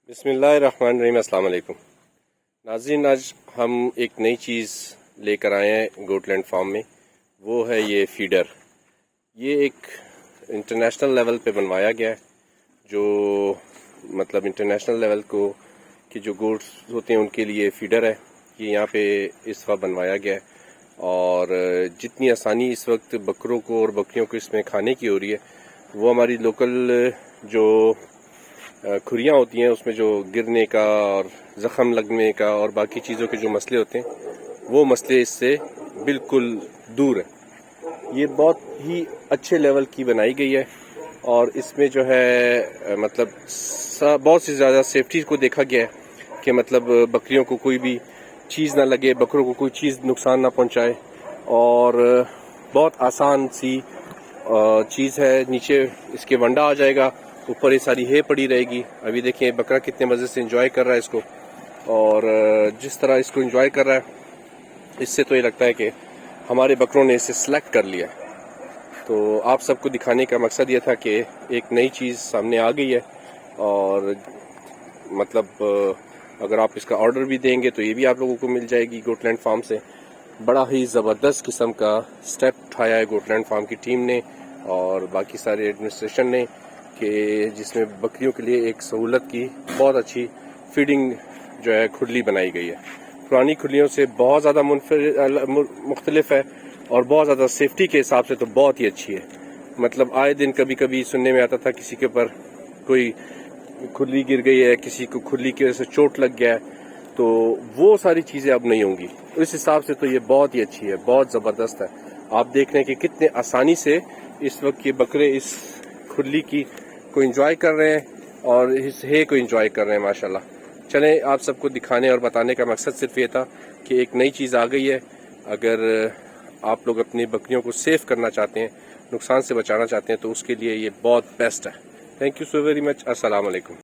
बिस्मिल्लाहिर्रहमानिर्रहीम। अस्सलाम वालेकुम नाज़रीन, आज हम एक नई चीज़ लेकर आए हैं गोटलैंड फार्म में। वो है ये फीडर। ये एक इंटरनेशनल लेवल पे बनवाया गया है, जो मतलब इंटरनेशनल लेवल को कि जो गोट्स होते हैं उनके लिए फीडर है। ये यहाँ पे इस वक्त बनवाया गया है और जितनी आसानी इस वक्त बकरों को और बकरियों को इसमें खाने की हो रही है, वो हमारी लोकल जो खुरियाँ होती हैं उसमें जो गिरने का और ज़ख़म लगने का और बाकी चीज़ों के जो मसले होते हैं वो मसले इससे बिल्कुल दूर है। ये बहुत ही अच्छे लेवल की बनाई गई है और इसमें जो है मतलब बहुत सी ज़्यादा सेफ्टी को देखा गया है कि मतलब बकरियों को कोई भी चीज़ ना लगे, बकरों को कोई चीज़ नुकसान ना पहुंचाए। और बहुत आसान सी चीज़ है। नीचे इसके वंडा आ जाएगा, ऊपर ये सारी है पड़ी रहेगी। अभी देखिए बकरा कितने मज़े से एंजॉय कर रहा है इसको, और जिस तरह इसको एंजॉय कर रहा है इससे तो ये लगता है कि हमारे बकरों ने इसे सेलेक्ट कर लिया। तो आप सबको दिखाने का मकसद ये था कि एक नई चीज़ सामने आ गई है और मतलब अगर आप इसका ऑर्डर भी देंगे तो ये भी आप लोगों को मिल जाएगी गोटलैंड फार्म से। बड़ा ही ज़बरदस्त किस्म का स्टेप उठाया है गोटलैंड फार्म की टीम ने और बाकी सारे एडमिनिस्ट्रेशन ने, कि जिसमें बकरियों के लिए एक सहूलत की बहुत अच्छी फीडिंग जो है खुरली बनाई गई है। पुरानी खुरलियों से बहुत ज़्यादा मुख्तलिफ है और बहुत ज़्यादा सेफ्टी के हिसाब से तो बहुत ही अच्छी है। मतलब आए दिन कभी कभी सुनने में आता था किसी के ऊपर कोई खुरली गिर गई है, किसी को खुरली की वजह से चोट लग गया है, तो वो सारी चीज़ें अब नहीं होंगी। इस हिसाब से तो ये बहुत ही अच्छी है, बहुत ज़बरदस्त है। आप देख रहे हैं कि कितने आसानी से इस वक्त ये बकरे इस खुरली की को एंजॉय कर रहे हैं और इस है को एंजॉय कर रहे हैं माशाल्लाह। चलें, आप सबको दिखाने और बताने का मकसद सिर्फ ये था कि एक नई चीज़ आ गई है। अगर आप लोग अपनी बकरियों को सेफ करना चाहते हैं, नुकसान से बचाना चाहते हैं, तो उसके लिए ये बहुत बेस्ट है। Thank you so very much. अस्सलाम वालेकुम।